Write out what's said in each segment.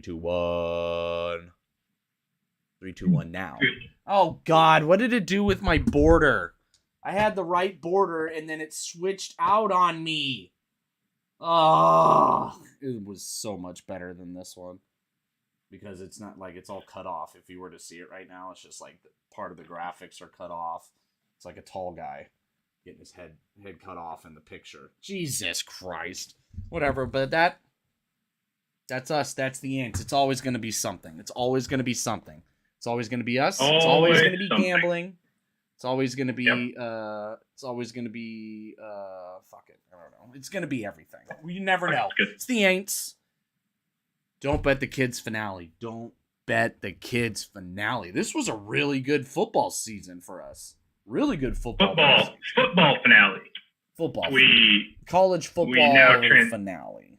Three, two, one. 3, 2, 1 now. Oh, God. What did it do with my border? I had the right border, and then it switched out on me. Oh, it was so much better than this one. Because it's not like it's all cut off. If you were to see it right now, it's just like part of the graphics are cut off. It's like a tall guy getting his head cut off in the picture. Jesus Christ. Whatever, but that's us. That's the Aints. It's always going to be something. It's always going to be something. It's always going to be us. It's always going to be gambling. It's always going to be, it's always going to be, fuck it. I don't know. It's going to be everything. We never know. It's the Aints. Don't bet the kids finale. Don't bet the kids finale. This was a really good football season for us. Really good football finale. College football finale.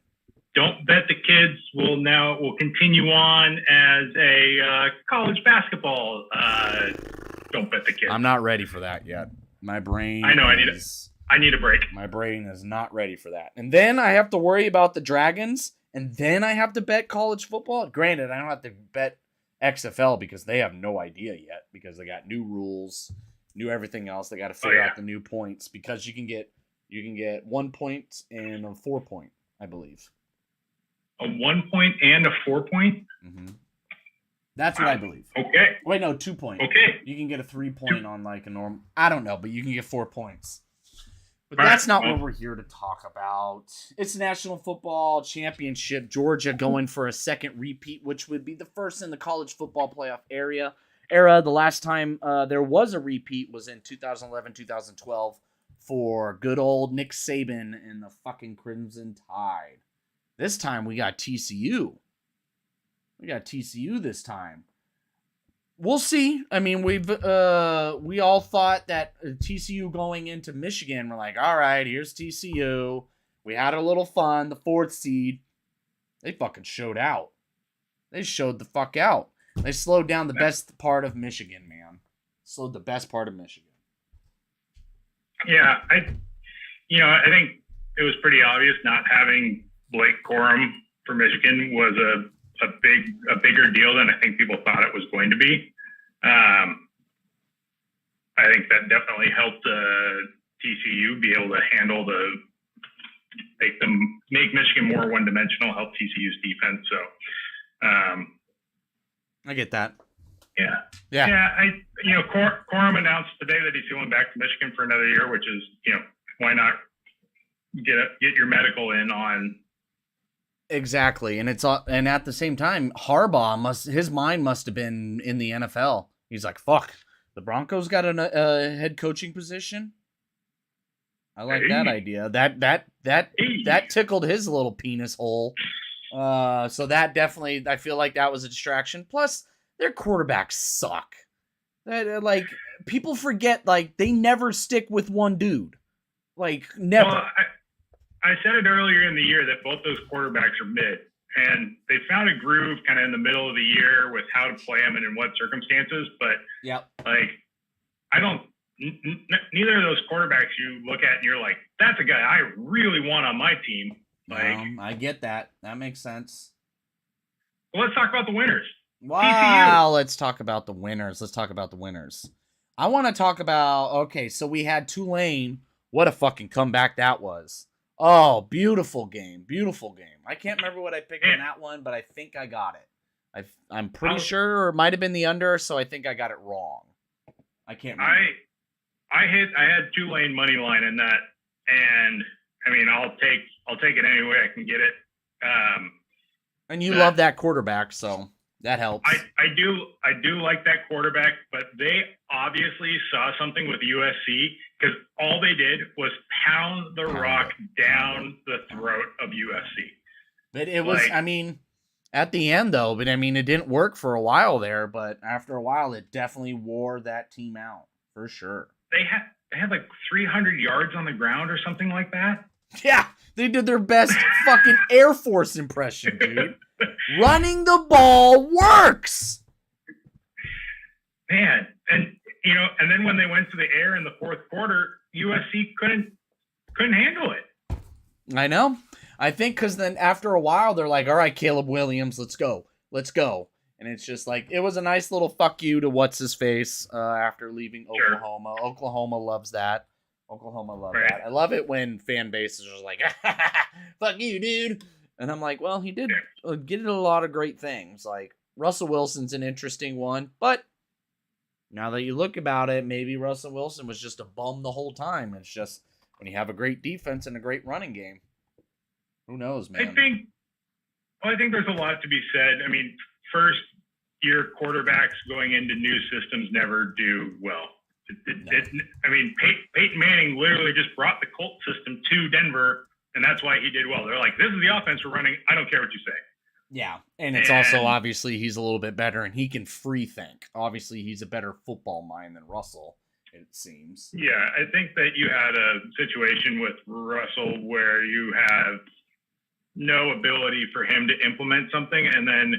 Don't bet the kids will continue on as a college basketball. Don't bet the kids. I'm not ready for that yet. My brain. I know. I need a break. My brain is not ready for that. And then I have to worry about the Dragons. And then I have to bet college football. Granted, I don't have to bet XFL because they have no idea yet because they got new rules, new everything else. They got to figure out the new points because you can get 1 point and a 4 point, I believe. A 1 point and a 4 point? Mm-hmm. That's what I believe. Okay. Wait, no, 2 point. Okay. You can get a 3 point on like a normal. I don't know, but you can get 4 points. But that's not what we're here to talk about. It's National Football Championship. Georgia going for a second repeat, which would be the first in the college football playoff era. The last time there was a repeat was in 2011, 2012 for good old Nick Saban and the fucking Crimson Tide. This time we got TCU. We got TCU this time. We'll see. I mean, we all thought that TCU going into Michigan, we're like, all right, here's TCU. We had a little fun, the 4th seed. They fucking showed out. They showed the fuck out. They slowed down the best part of Michigan, man. Slowed the best part of Michigan. Yeah, I think it was pretty obvious not having Blake Corum for Michigan was a bigger deal than I think people thought it was going to be. I think that definitely helped TCU be able to handle make Michigan more one-dimensional, help TCU's defense. So, I get that. Yeah. Corum announced today that he's going back to Michigan for another year, which is, why not get your medical in on. Exactly, and and at the same time, Harbaugh his mind must have been in the NFL. He's like, "Fuck, the Broncos got a head coaching position. I like that idea. That tickled his little penis hole. So that definitely, I feel like that was a distraction. Plus, their quarterbacks suck. Like people forget, like they never stick with one dude. Like never." Well, I said it earlier in the year that both those quarterbacks are mid, and they found a groove kind of in the middle of the year with how to play them and in what circumstances. But neither of those quarterbacks you look at and you're like, that's a guy I really want on my team. I get that. That makes sense. Well, let's talk about the winners. Wow, let's talk about the winners. I want to talk about, so we had Tulane. What a fucking comeback that was. Oh, beautiful game. I can't remember what I picked on that one, but I think I got it. I'm pretty sure, or it might have been the under, so I think I got it wrong. I can't remember. I had Tulane money line in that, and I mean, I'll take it any way I can get it. And you love that quarterback, so that helps. I do like that quarterback, but they obviously saw something with USC because all they did was pound the rock down the throat of USC. But it was, at the end though, it didn't work for a while there, but after a while, it definitely wore that team out for sure. They had like 300 yards on the ground or something like that. Yeah, they did their best fucking Air Force impression, dude. Running the ball works. Man, and then when they went to the air in the fourth quarter, USC couldn't handle it. I know. I think because then after a while, they're like, all right, Caleb Williams, let's go. let's go. And it's just like, it was a nice little fuck you to what's his face after leaving Oklahoma. Sure. Oklahoma loves that. Oklahoma love Right. that. I love it when fan bases are just like, fuck you, dude. And I'm like, well, he did get a lot of great things. Like, Russell Wilson's an interesting one, but now that you look about it, maybe Russell Wilson was just a bum the whole time. It's just when you have a great defense and a great running game, who knows, man? I think there's a lot to be said. I mean, first, your quarterbacks going into new systems never do well. Peyton Manning literally just brought the Colt system to Denver, and that's why he did well. They're like, this is the offense we're running. I don't care what you say. Yeah, and it's also obviously he's a little bit better, and he can free think. Obviously, he's a better football mind than Russell, it seems. Yeah, I think that you had a situation with Russell where you have no ability for him to implement something, and then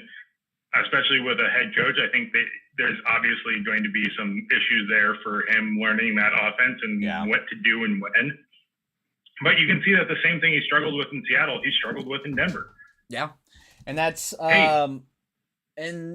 especially with a head coach, I think that there's obviously going to be some issues there for him learning that offense and what to do and when. But you can see that the same thing he struggled with in Seattle, he struggled with in Denver. Yeah. And that's and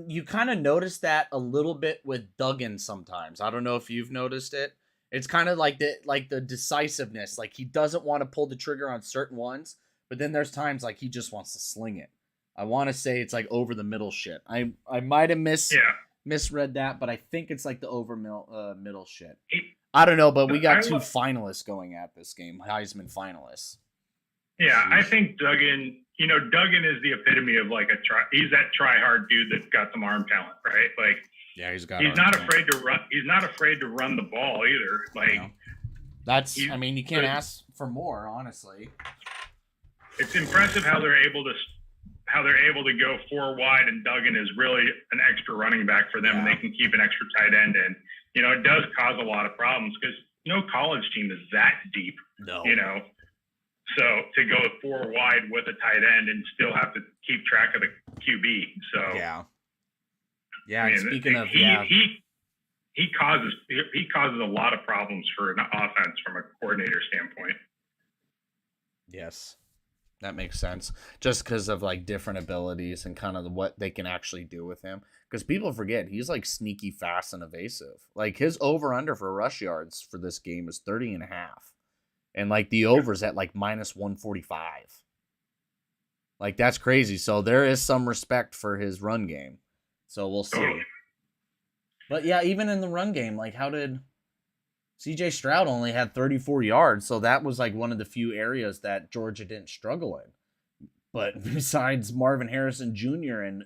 you kind of notice that a little bit with Duggan sometimes. I don't know if you've noticed it. It's kind of like the decisiveness. Like, he doesn't want to pull the trigger on certain ones, but then there's times like he just wants to sling it. I want to say it's like over the middle shit. I might have misread that, but I think it's like the over middle shit. I don't know, but we got two finalists going at this game, Heisman finalists. Yeah, I think Duggan is the epitome of like he's that try hard dude that's got some arm talent, right? Like, yeah, he's not afraid to run. He's not afraid to run the ball either. Like, you can't ask for more, honestly. It's impressive how they're able to go 4 wide, and Duggan is really an extra running back for them, and they can keep an extra tight end in. It does cause a lot of problems because no college team is that deep. No. So to go 4 wide with a tight end and still have to keep track of the QB. So yeah. Speaking of he causes a lot of problems for an offense from a coordinator standpoint. Yes, that makes sense. Just because of like different abilities and kind of what they can actually do with him. Because people forget he's like sneaky fast and evasive. Like, his over under for rush yards for this game is 30.5. And like the over's at like minus 145. Like, that's crazy. So there is some respect for his run game. So we'll see. But yeah, even in the run game, like, how did CJ Stroud only had 34 yards? So that was like one of the few areas that Georgia didn't struggle in. But besides Marvin Harrison Jr. and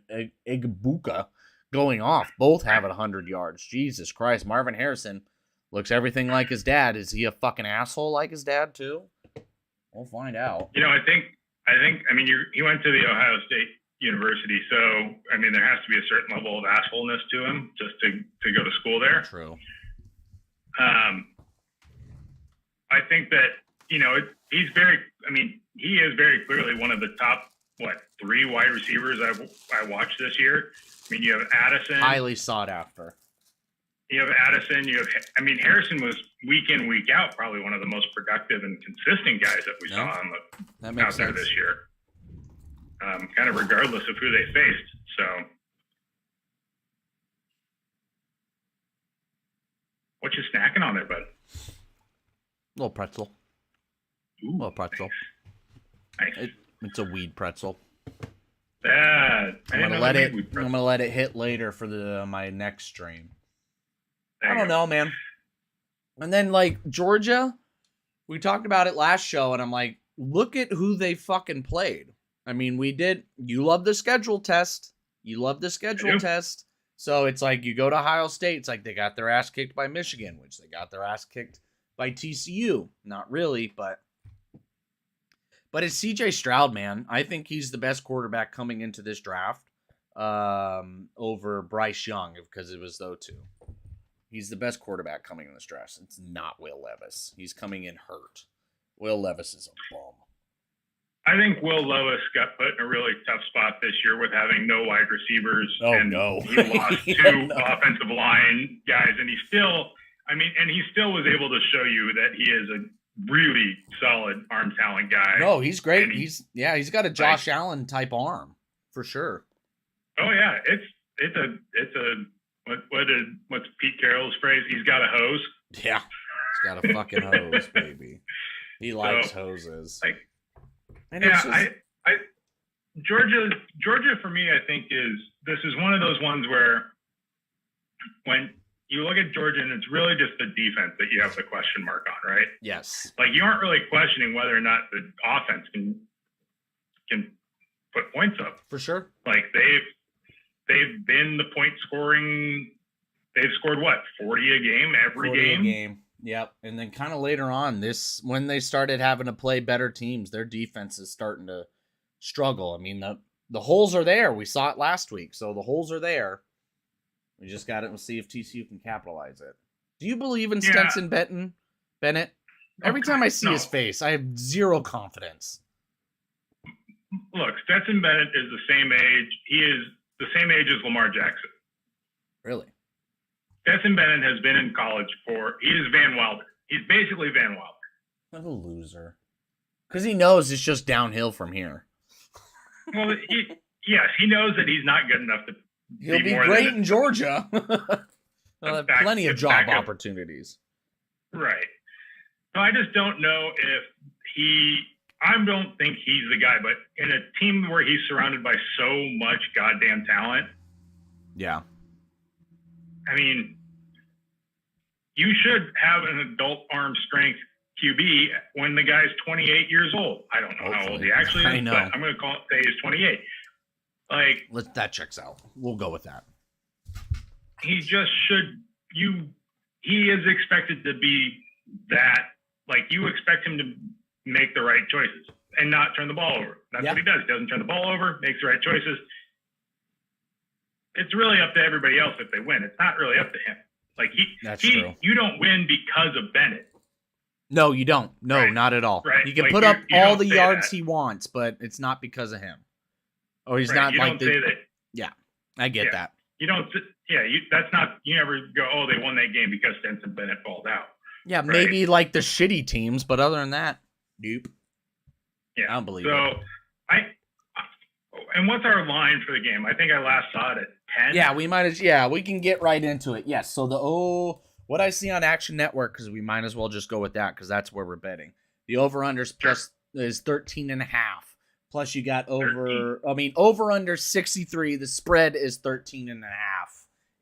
Igbuka going off, both have 100 yards. Jesus Christ. Marvin Harrison looks everything like his dad. Is he a fucking asshole like his dad too? We'll find out. I think he went to the Ohio State University, so there has to be a certain level of assholeness to him just to go to school there. True. I think that he is very clearly one of the top 3 wide receivers I watched this year. You have Addison, highly sought after. You have Addison. Harrison was week in, week out, probably one of the most productive and consistent guys that we saw out there this year. Kind of regardless of who they faced. So, what you snacking on there, bud? Little pretzel. Ooh, little pretzel. Nice. It's a weed pretzel. I'm gonna let it hit later for my next stream. I don't know, man. And then, like, Georgia, we talked about it last show, and I'm like, look at who they fucking played. You love the schedule test. So it's like, you go to Ohio State, it's like they got their ass kicked by Michigan, which they got their ass kicked by TCU. Not really, but it's CJ Stroud, man. I think he's the best quarterback coming into this draft over Bryce Young, because it was those two. He's the best quarterback coming in this draft. It's not Will Levis. He's coming in hurt. Will Levis is a bum. I think Will Levis got put in a really tough spot this year with having no wide receivers. He lost 2 offensive line guys, and he still was able to show you that he is a really solid arm talent guy. No, he's great. He's got a Josh Allen type arm for sure. Oh yeah, it's a what's Pete Carroll's phrase? He's got a hose. Yeah, he's got a fucking hose, baby. He likes hoses. Like, and yeah, it's just... Georgia for me, I think this is one of those ones where when you look at Georgia and it's really just the defense that you have the question mark on, right? Yes. Like you aren't really questioning whether or not the offense can put points up. For sure. Like they've been the point scoring. They've scored what, 40 a game every 40 game. A game. Yep. And then kind of later on, when they started having to play better teams, their defense is starting to struggle. I mean, the holes are there. We saw it last week, so the holes are there. We just got to see if TCU can capitalize it. Do you believe in Stetson Bennett? Every time I see his face, I have zero confidence. Look, Stetson Bennett is the same age. He is the same age as Lamar Jackson. Really? Stetson Bennett has been in college he is Van Wilder. He's basically Van Wilder. What a loser. Because he knows it's just downhill from here. Well, he knows that he's not good enough to He'll be great in Georgia. He'll have plenty of job opportunities. Right. So I just don't know if I don't think he's the guy, but in a team where he's surrounded by so much goddamn talent. Yeah. I mean, you should have an adult arm strength QB when the guy's 28 years old. I don't know how old he actually is, I know. but I'm going to say he's 28. That checks out. We'll go with that. He just should. He is expected to be that. Like, you expect him to make the right choices and not turn the ball over. That's what he does. He doesn't turn the ball over, makes the right choices. It's really up to everybody else if they win. It's not really up to him. Like That's true. You don't win because of Bennett. No, you don't. No, right. Not at all. Right. He can put up all the yards he wants, but it's not because of him. Or he's not like that. Yeah, I get that. You don't. Yeah, that's not. You never go, oh, they won that game because Stetson Bennett balled out. Yeah, right? Maybe like the shitty teams, but other than that, nope. Yeah, I don't believe it. So and what's our line for the game? I think I last saw it at 10. Yeah, we can get right into it. Yes. So what I see on Action Network, because we might as well just go with that because that's where we're betting. The over-unders plus is 13.5. Plus you got over under 63. The spread is 13.5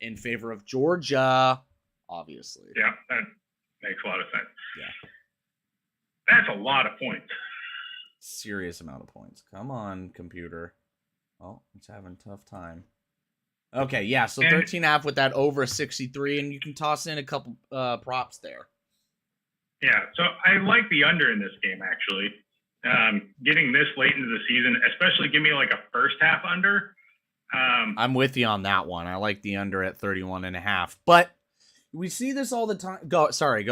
in favor of Georgia, obviously. Yeah, that makes a lot of sense. Yeah. That's a lot of points. Serious amount of points. Come on, computer. Oh, it's having a tough time. Okay, yeah, so 13.5 with that over 63, and you can toss in a couple props there. Yeah, so I like the under in this game, actually. Getting this late into the season, especially give me like a first half under. I'm with you on that one. I like the under at 31.5, but we see this all the time. Go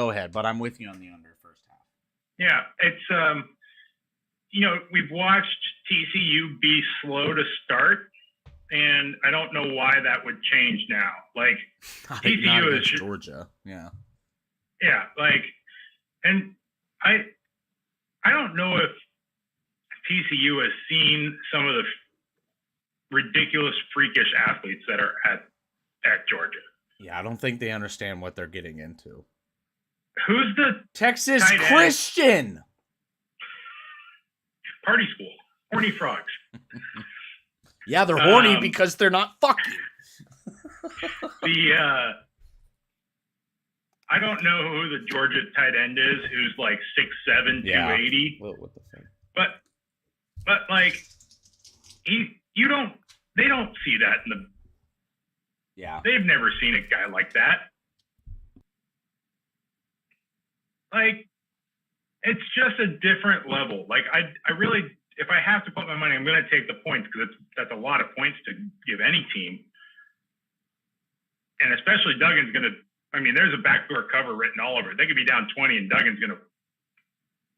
ahead, but I'm with you on the under first half. Yeah, it's we've watched TCU be slow to start, and I don't know why that would change now. Like TCU is Georgia, yeah, and I don't know if TCU has seen some of the ridiculous, freakish athletes that are at Georgia. Yeah, I don't think they understand what they're getting into. Who's the Texas Christian? Party school. Horny frogs. Yeah, they're horny because they're not fucking. I don't know who the Georgia tight end is, who's like 6'7", 280. What the fuck? But like they don't see that in the. Yeah. They've never seen a guy like that. Like, it's just a different level. Like, I really, if I have to put my money, I'm going to take the points because that's a lot of points to give any team. And especially Duggan's going to, there's a backdoor cover written all over it. They could be down 20 and Duggan's going to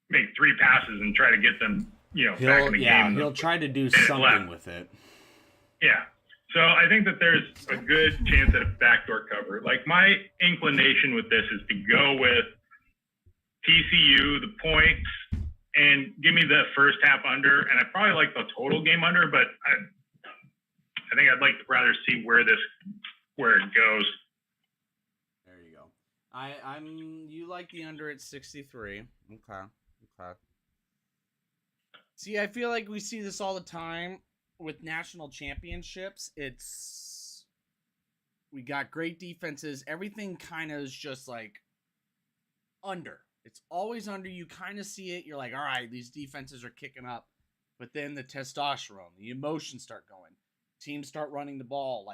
make 3 passes and try to get them, back in the game. Yeah, he'll try to do something with it. Yeah. So I think that there's a good chance at a backdoor cover. Like, my inclination with this is to go with TCU, the points, and give me the first half under. And I probably like the total game under, but I think I'd like to rather see where it goes. There you go. You like the under at 63. Okay. See, I feel like we see this all the time with national championships. We got great defenses. Everything kind of is just like under. It's always under. You kind of see it. You're like, all right, these defenses are kicking up. But then the testosterone, the emotions start going. Teams start running the ball.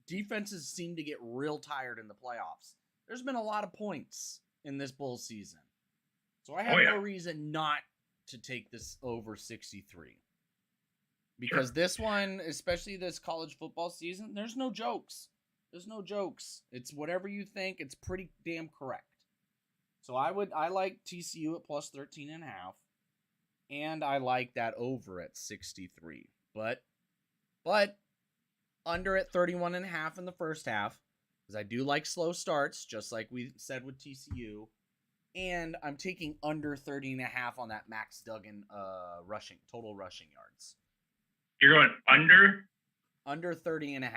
Defenses seem to get real tired in the playoffs. There's been a lot of points in this Bulls season. So I have no reason not to take this over 63. Because this one, especially this college football season, there's no jokes. It's whatever you think. It's pretty damn correct. So I like TCU at plus 13.5. And I like that over at 63. But under at 31.5 in the first half. Because I do like slow starts, just like we said with TCU. And I'm taking under 30.5 on that Max Duggan total rushing yards. You're going under? Under 30.5.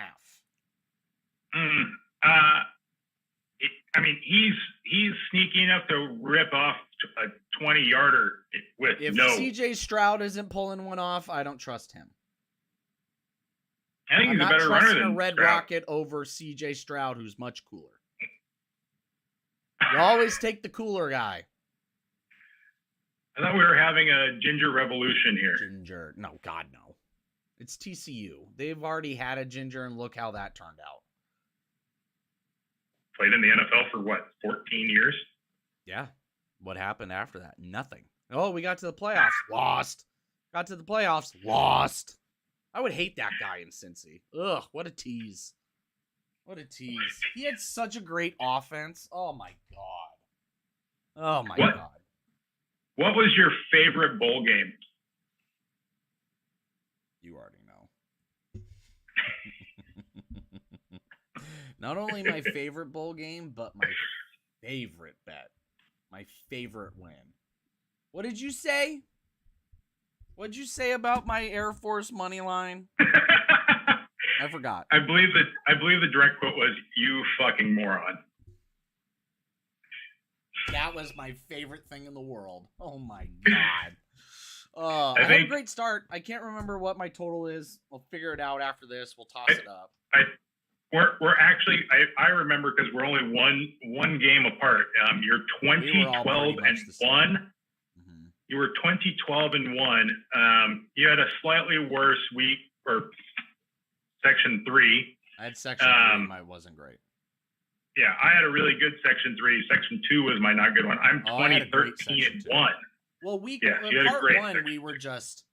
He's sneaky enough to rip off a 20-yarder with if no. If CJ Stroud isn't pulling one off, I don't trust him. I think he's a better runner than a Red Stroud. Rocket over CJ Stroud, who's much cooler. You always take the cooler guy. I thought we were having a ginger revolution here. Ginger. No, God, no. It's TCU. They've already had a ginger, and look how that turned out. Played in the NFL for, 14 years? Yeah. What happened after that? Nothing. Oh, we got to the playoffs. Lost. Got to the playoffs. Lost. I would hate that guy in Cincy. Ugh, what a tease. He had such a great offense. Oh, my God. God. What was your favorite bowl game? You already know. Not only my favorite bowl game, but my favorite bet. My favorite win. What did you say? What'd you say about my Air Force money line? I forgot. I believe the direct quote was, "You fucking moron." That was my favorite thing in the world. Oh my God. I had a great start. I can't remember what my total is. I'll figure it out after this. We'll toss it up. We're actually, I remember because we're only one game apart. You're 20-12 and 1. Mm-hmm. You were 20-12 and 1. You had a slightly worse week for Section 3. I had Section 3. Mine wasn't great. Yeah, I had a really good Section 3. Section 2 was my not good one. I'm 20-13 and 1. Well, part 1, we were just...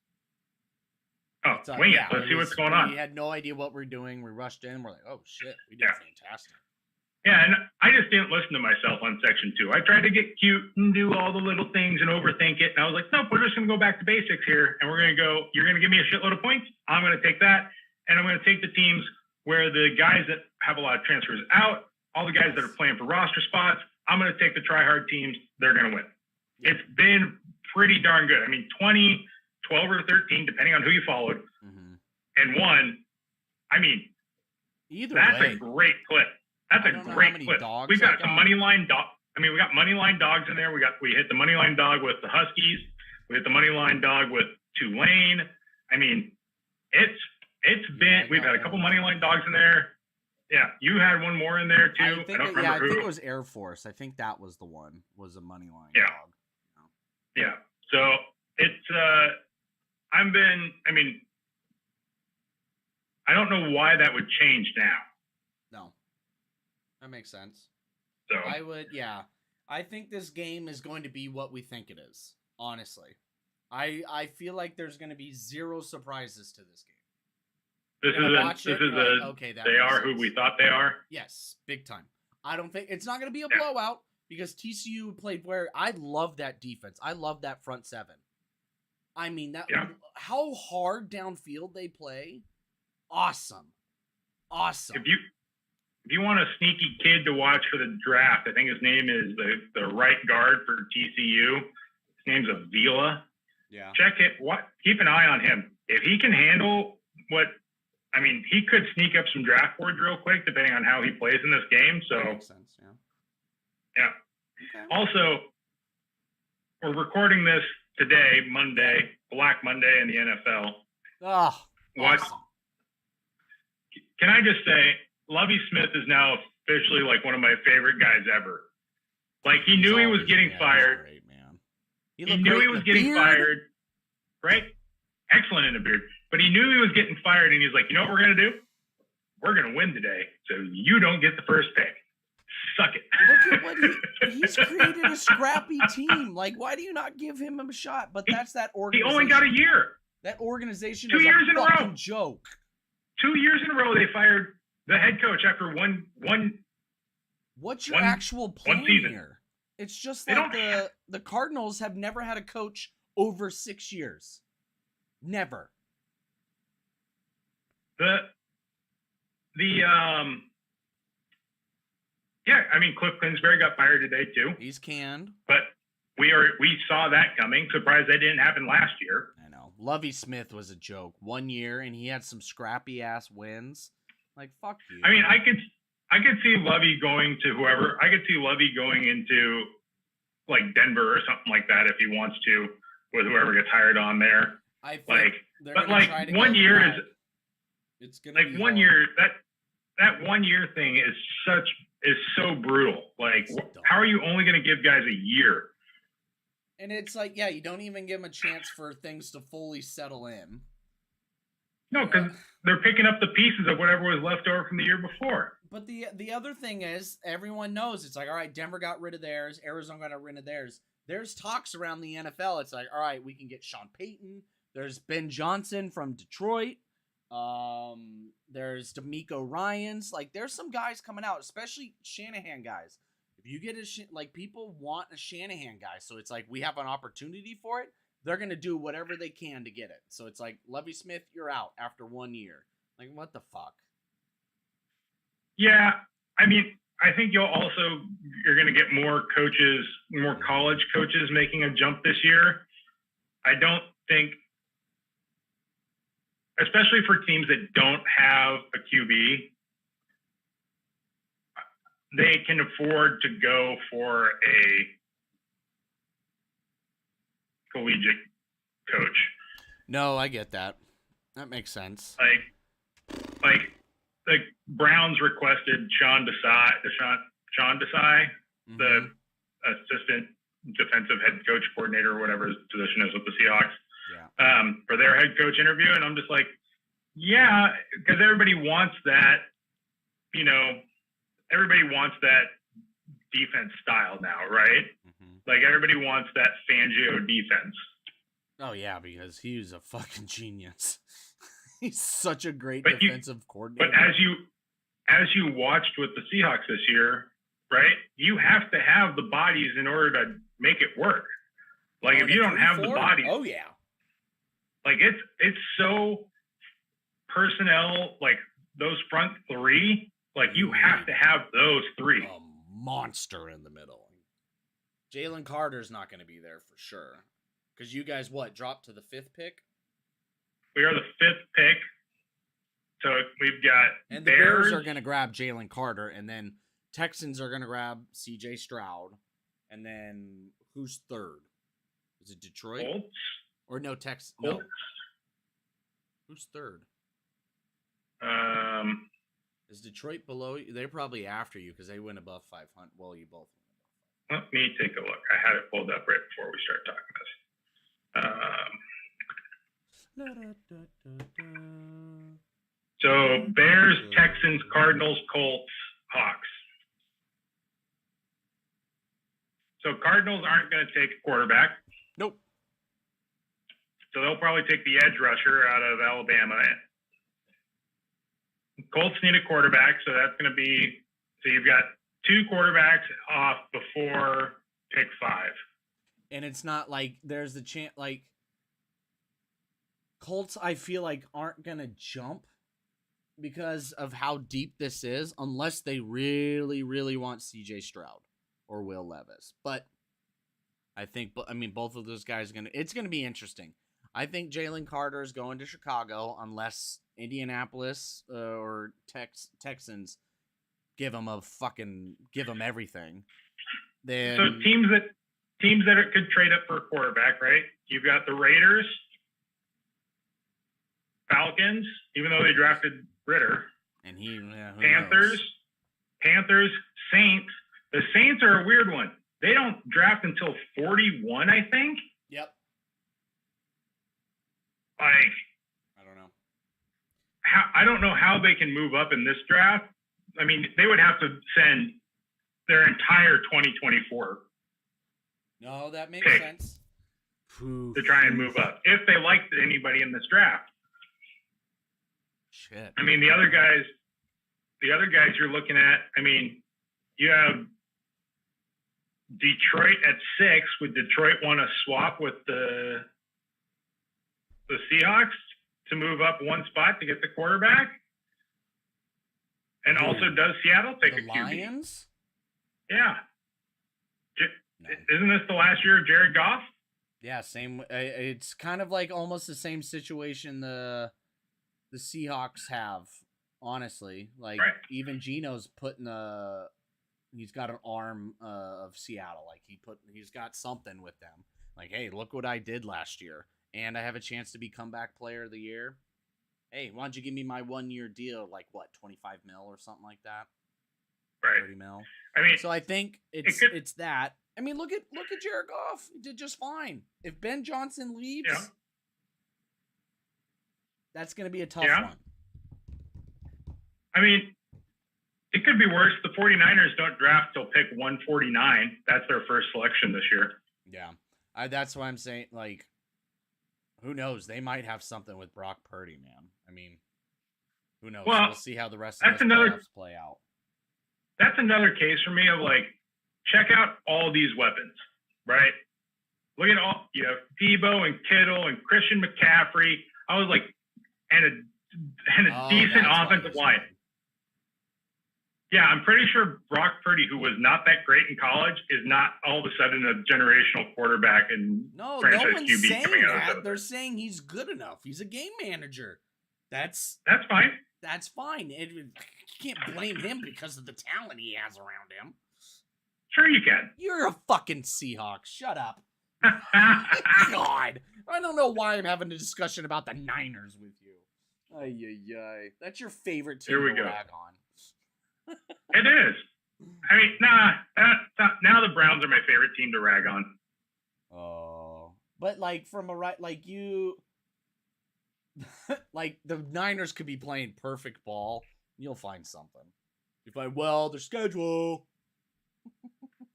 wing it. Let's see what's going on. We had no idea what we're doing. We rushed in. We're like, oh, shit. We did fantastic. Yeah, and I just didn't listen to myself on Section 2. I tried to get cute and do all the little things and overthink it. And I was like, nope, we're just going to go back to basics here. And we're going to go, you're going to give me a shitload of points. I'm going to take that. And I'm going to take the teams where the guys that have a lot of transfers out, all the guys that are playing for roster spots, I'm going to take the try-hard teams. They're going to win. Yeah. It's been pretty darn good. I mean, 20, 12 or 13, depending on who you followed, and 1. I mean, that's a great clip. That's a great clip. We've got some money line dog. I mean, we got money line dogs in there. We hit the money line dog with the Huskies. We hit the money line dog with Tulane. I mean, it's been. We've had a couple money line dogs in there. Yeah, you had one more in there too. I don't remember I think it was Air Force. I think that was the one. Was a money line dog. Yeah. So it's. I don't know why that would change now. No. That makes sense. So I think this game is going to be what we think it is, honestly. I feel like there's going to be zero surprises to this game. They are who we thought they are? Yes, big time. I don't think it's not going to be a blowout because TCU played I love that defense. I love that front seven. I mean, how hard downfield they play. Awesome. If you want a sneaky kid to watch for the draft, I think his name is the right guard for TCU. His name's Avila. Yeah. Check it. Keep an eye on him. If he can handle what I mean, he could sneak up some draft boards real quick, depending on how he plays in this game. So, that makes sense. Yeah. Okay. Also, we're recording this today, Monday, Black Monday in the NFL. Oh, What? awesome. Can I just say, Lovie Smith is now officially like one of my favorite guys ever. Like, he knew he was getting fired. Great, man. He knew he was getting fired. Right? Excellent in the beard. But he knew he was getting fired, and he's like, you know what we're going to do? We're going to win today, so you don't get the first pick. Suck it. Look at what he's created a scrappy team. Like, why do you not give him a shot? But that's that He organization. only got a year. That organization 2 is years in a a row. fucking joke. 2 years in a row, they fired the head coach after one. What's your one- actual plan season. here? It's just They like don't the Cardinals have never had a coach over 6 years. Never. Yeah, I mean, Cliff Kingsbury got fired today too, He's canned. but we saw that coming. Surprised that didn't happen last year. I know. Lovie Smith was a joke. 1 year, and he had some scrappy ass wins. Like, fuck you. I mean, I could see Lovey going to whoever. I could see Lovey going into like Denver or something like that if he wants to, with whoever gets hired on there. I think Like, they're but gonna like try to 1 go year back. is It's gonna like be 1 hard. year. That 1 year thing is so brutal. Like, It's dumb. how are you only going to give guys a year? And it's like, yeah, you don't even give them a chance for things to fully settle in. No, because they're picking up the pieces of whatever was left over from the year before. But the other thing is, everyone knows it's like, all right, Denver got rid of theirs, Arizona got rid of theirs. There's talks around the NFL. It's like, all right, we can get Sean Payton. There's Ben Johnson from Detroit. There's D'Amico Ryans. Like, there's some guys coming out, especially Shanahan guys. If you get like, people want a Shanahan guy, so it's like we have an opportunity for it. They're gonna do whatever they can to get it. So it's like, Lovie Smith, you're out after 1 year. Like, what the fuck? Yeah, I mean, I think you're going to get more coaches, more college coaches making a jump this year. I don't think, especially for teams that don't have a QB, they can afford to go for a collegiate coach. No, I get that. That makes sense. Like Browns requested Sean Desai, Mm-hmm. the assistant defensive head coach coordinator or whatever his position is with the Seahawks, for their head coach interview. And I'm just like, yeah, because everybody wants that, everybody wants that defense style now, right? Mm-hmm. Like, everybody wants that Fangio defense. Oh, yeah, because he's a fucking genius. He's such a great But defensive coordinator. But as you watched with the Seahawks this year, right? You have to have the bodies in order to make it work. Like, if you don't have the bodies, oh yeah, like it's so personnel. Like, those front three, like, you have to have those three. a monster in the middle. Jalen Carter's not going to be there for sure. Because you guys, dropped to the 5th pick? We are the 5th pick. So we've got And the Bears are going to grab Jalen Carter, and then Texans are going to grab C.J. Stroud, and then who's 3rd? Is it Detroit? Colts. Or no, No. Colts. Who's 3rd? Is Detroit below you? They're probably after you because they went above 500. Well, you both went above 500. Let me take a look. I had it pulled up right before we start talking this. So Bears, Texans, Cardinals, Colts, Hawks. So Cardinals aren't going to take a quarterback. Nope. So they'll probably take the edge rusher out of Alabama. Colts need a quarterback, so that's going to be – so you've got 2 quarterbacks off before pick 5. And it's not like there's the chance, like, Colts, I feel like, aren't going to jump because of how deep this is, unless they really, really want CJ Stroud or Will Levis. But I think, both of those guys it's going to be interesting. I think Jalen Carter is going to Chicago unless Indianapolis or Texans give him everything. Then So teams that could trade up for a quarterback, right? You've got the Raiders, Falcons, even though they drafted Ritter, and Panthers, Saints. The Saints are a weird one. They don't draft until 41, I think. Yep. Like, I don't know how they can move up in this draft. I mean, they would have to send their entire 2024 No, that makes sense. To try and move up if they liked anybody in this draft. Shit. I mean, the other guys you're looking at, I mean, you have Detroit at 6. Would Detroit want to swap with the Seahawks to move up one spot to get the quarterback? And also, does Seattle take a QB? Lions? Yeah. No. Isn't this the last year of Jared Goff? Yeah, same. It's kind of like almost the same situation the Seahawks have. Honestly, like right. Even Geno's he's got an arm of Seattle. Like he's got something with them. Like, hey, look what I did last year, and I have a chance to be comeback player of the year. Hey, why don't you give me my 1-year deal? Like what, 25 mil or something like that? Right. 30 mil. I mean, so I think it's that. I mean, look at Jared Goff. He did just fine. If Ben Johnson leaves, that's going to be a tough one. I mean, it could be worse. The 49ers don't draft till pick 149. That's their first selection this year. Yeah. That's why I'm saying, like, who knows? They might have something with Brock Purdy, man. I mean, who knows? Well, we'll see how the rest of the playoffs play out. That's another case for me of, like, check out all these weapons, right? Look at all, you have Debo and Kittle and Christian McCaffrey. I was like, and a decent offensive line. Yeah, I'm pretty sure Brock Purdy, who was not that great in college, is not all of a sudden a generational quarterback and franchise no one's QB saying coming out that. of They're saying he's good enough. He's a game manager. That's fine. That's fine. You can't blame him because of the talent he has around him. Sure you can. You're a fucking Seahawks. Shut up. God. I don't know why I'm having a discussion about the Niners with you. Ay. That's your favorite team to rag on. It is. I mean, now the Browns are my favorite team to rag on. Oh. But, like, from a right, like, you... like, the Niners could be playing perfect ball. You'll find something. You find, their schedule.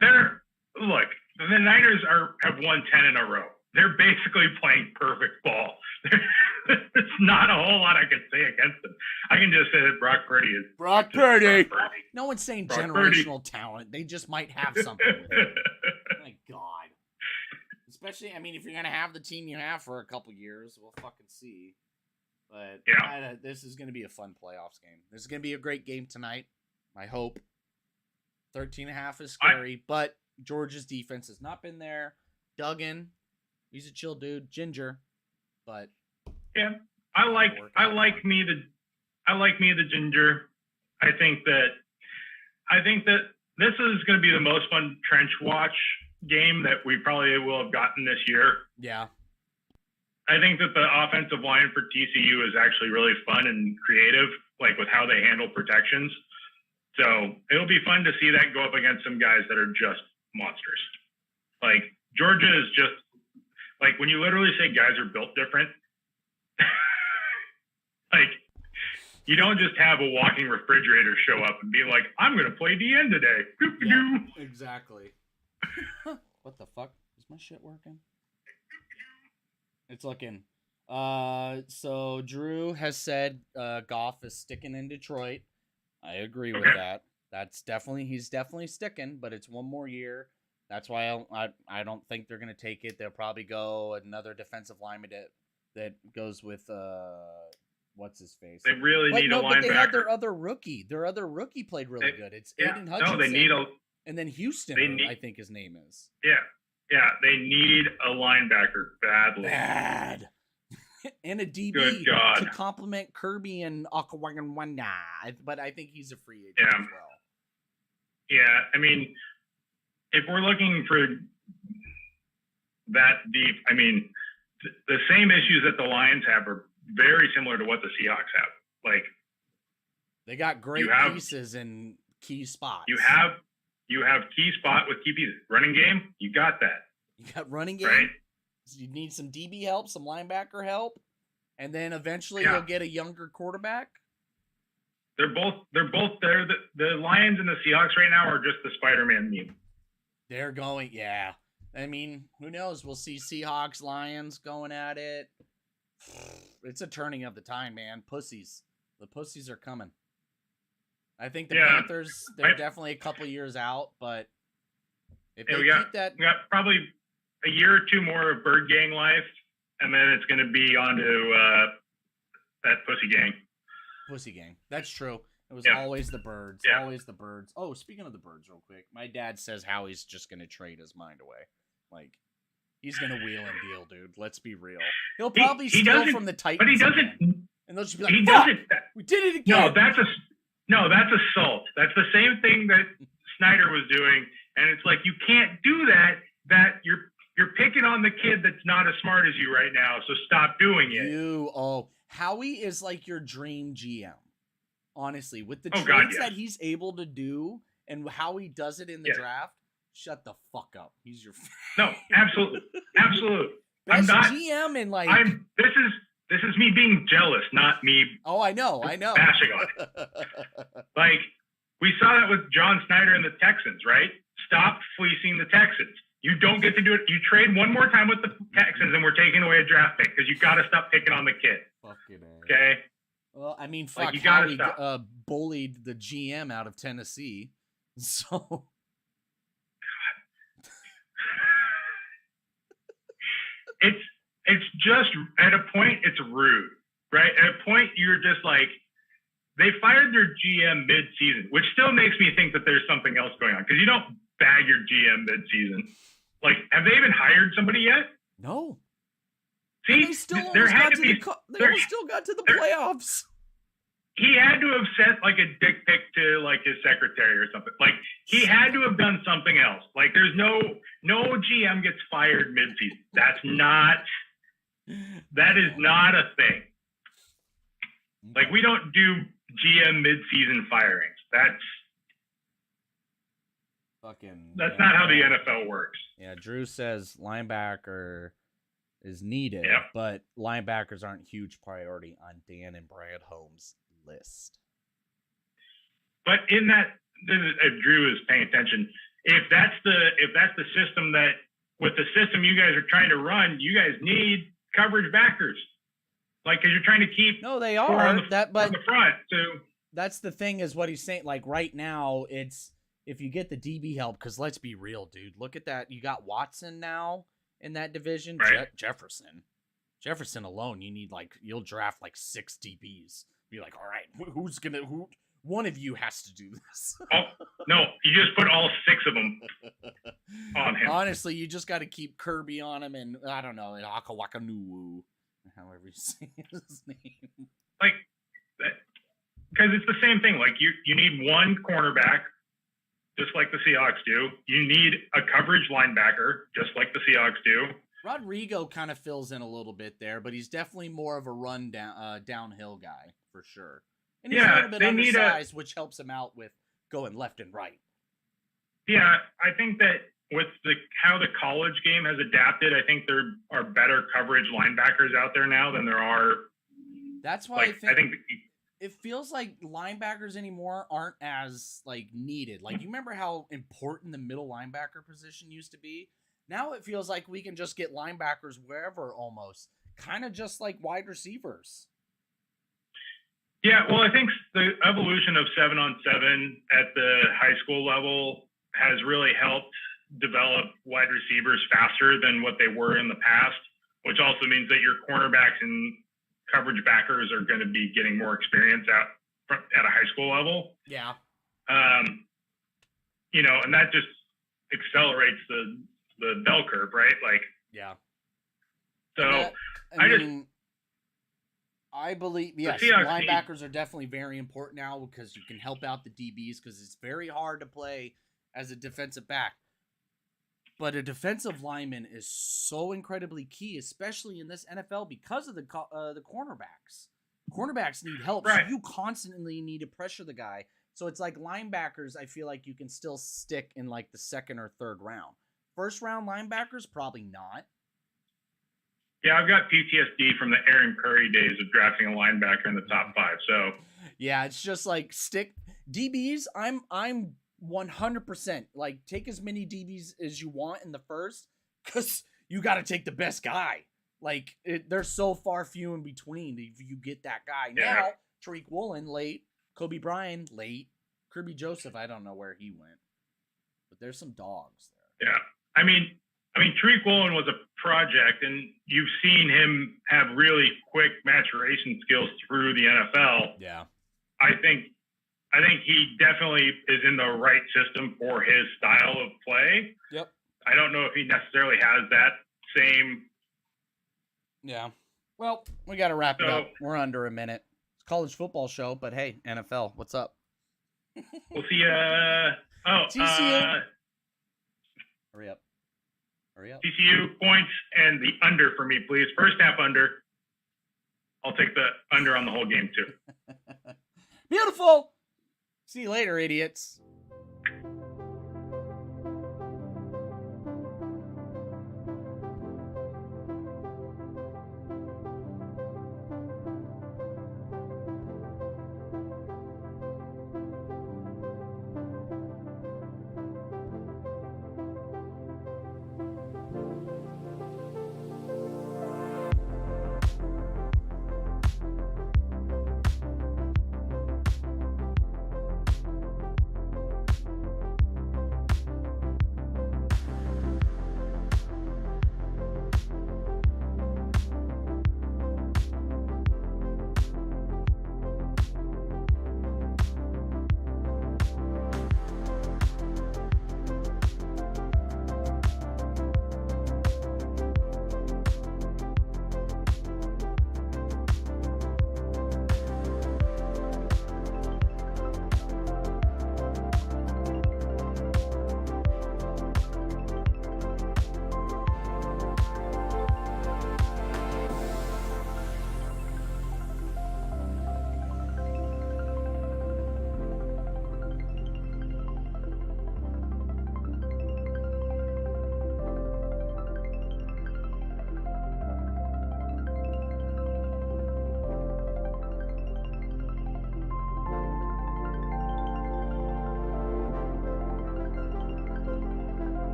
Look, the Niners have won 10 in a row. They're basically playing perfect ball. There's not a whole lot I can say against them. I can just say that Brock Purdy is Brock Purdy. No one's saying generational talent. They just might have something with it. My God. Especially, I mean, if you're going to have the team you have for a couple years, we'll fucking see. But this is going to be a fun playoffs game. This is going to be a great game tonight. I hope. 13.5 is scary, but Georgia's defense has not been there. Duggan, he's a chill dude. Ginger, but yeah, I like me the Ginger. I think that this is going to be the most fun trench watch game that we probably will have gotten this year. Yeah. I think that the offensive line for TCU is actually really fun and creative, like with how they handle protections. So it'll be fun to see that go up against some guys that are just monsters. Like Georgia is just like when you literally say guys are built different, like you don't just have a walking refrigerator show up and be like, I'm going to play DN today. Yeah, exactly. What the fuck? Is my shit working? It's looking. So Drew has said Goff is sticking in Detroit. I agree with that. He's definitely sticking, but it's one more year. That's why I don't think they're gonna take it. They'll probably go another defensive lineman that goes with what's his face. They really need a linebacker. But they had their other rookie. Their other rookie played really good. It's Aiden Hutchinson. No, they need and then Houston, I think his name is. Yeah, they need a linebacker badly. Bad. and a DB Good God. to complement Kirby and Akawaganwanda. But I think he's a free agent Yeah. as well. Yeah, I mean, if we're looking for that deep, I mean, the same issues that the Lions have are very similar to what the Seahawks have. Like, they got great pieces in key spots. You have key spot with key pieces. Running game, you got that. You got running game. Right? You need some DB help, some linebacker help, and then eventually you'll get a younger quarterback. They're both there. The Lions and the Seahawks right now are just the Spider-Man meme. They're going, yeah. I mean, who knows? We'll see Seahawks, Lions going at it. It's a turning of the time, man. Pussies. The pussies are coming. I think the Panthers, they're definitely a couple years out, but if they keep that... We got probably a year or two more of Bird Gang life, and then it's going to be on to that Pussy Gang. Pussy Gang. That's true. It was always the Birds. Yeah. Always the Birds. Oh, speaking of the Birds real quick, my dad says Howie's just going to trade his mind away. Like, he's going to wheel and deal, dude. Let's be real. He'll probably steal from the Titans. But he doesn't. Again, and they'll just be like, he doesn't. We did it again. That's assault. That's the same thing that Snyder was doing. And it's like, you can't do that. That you're picking on the kid that's not as smart as you right now. So stop doing it. Howie is like your dream GM. Honestly, with the trades that he's able to do and how he does it in the draft, shut the fuck up. He's your No, absolutely. Absolutely. Best GM in like this is me being jealous, not me. Oh, I know. Bashing on it. Like, we saw that with John Snyder and the Texans, right? Stop fleecing the Texans. You don't get to do it. You trade one more time with the Texans and we're taking away a draft pick because you got to stop picking on the kid. Okay? Well, I mean, fuck, like, you gotta Howie bullied the GM out of Tennessee. So... It's just, at a point, it's rude, right? At a point, you're just like, they fired their GM mid-season, which still makes me think that there's something else going on, because you don't bag your GM mid-season. Like, have they even hired somebody yet? No. See, they still got to the playoffs. He had to have sent, like, a dick pic to, like, his secretary or something. Like, he had to have done something else. Like, there's no GM gets fired mid-season. That is not a thing. Like, we don't do GM mid-season firings. That's not how the NFL works. Yeah, Drew says linebacker is needed, but linebackers aren't a huge priority on Dan and Brad Holmes' list. But if Drew is paying attention, if that's the system that, with the system you guys are trying to run, you guys need coverage backers. Like, because you're trying to keep they are on the front. So that's the thing, is what he's saying. Like, right now, it's if you get the DB help, because let's be real, dude. Look at that. You got Watson now in that division. Right. Jefferson alone, you'll draft like 6 DBs. Be like, all right, who one of you has to do this. Oh, no, you just put all 6 of them on him. Honestly, you just got to keep Kirby on him, and I don't know, Akawakanuwu, however you say his name. Like, because it's the same thing. Like, you need one cornerback, just like the Seahawks do. You need a coverage linebacker, just like the Seahawks do. Rodrigo kind of fills in a little bit there, but he's definitely more of a run downhill guy for sure. And he's a little bit undersized, which helps him out with going left and right. Yeah, I think that with how the college game has adapted, I think there are better coverage linebackers out there now than there are. That's why I think it feels like linebackers anymore aren't as needed. Like, you remember how important the middle linebacker position used to be? Now it feels like we can just get linebackers wherever, almost. Kind of just like wide receivers. Yeah, well, I think the evolution of 7-on-7 at the high school level has really helped develop wide receivers faster than what they were in the past, which also means that your cornerbacks and coverage backers are going to be getting more experience at a high school level. Yeah. And that just accelerates the bell curve, right? Like, yeah. So I believe, yes, Seahawks linebackers are definitely very important now because you can help out the DBs because it's very hard to play as a defensive back. But a defensive lineman is so incredibly key, especially in this NFL because of the cornerbacks. Cornerbacks need help, Right. so you constantly need to pressure the guy. So it's like linebackers, I feel like you can still stick in like the second or third round. First round linebackers, probably not. Yeah, I've got PTSD from the Aaron Curry days of drafting a linebacker in the top 5. So yeah, it's just like stick DBs. I'm 100% like take as many DBs as you want in the first, because you got to take the best guy. Like they're so far few in between if you get that guy. Yeah. Now Tariq Woolen late, Kobe Bryant late, Kirby Joseph. I don't know where he went, but there's some dogs there. Yeah, I mean, Tariq Woolen was a project, and you've seen him have really quick maturation skills through the NFL. Yeah, I think he definitely is in the right system for his style of play. Yep. I don't know if he necessarily has that same. Yeah. Well, we got to wrap it up. We're under a minute. It's a college football show, but hey, NFL, what's up? We'll see. TCU. Hurry up. TCU points and the under for me, please. First half under. I'll take the under on the whole game too. Beautiful. See you later, idiots.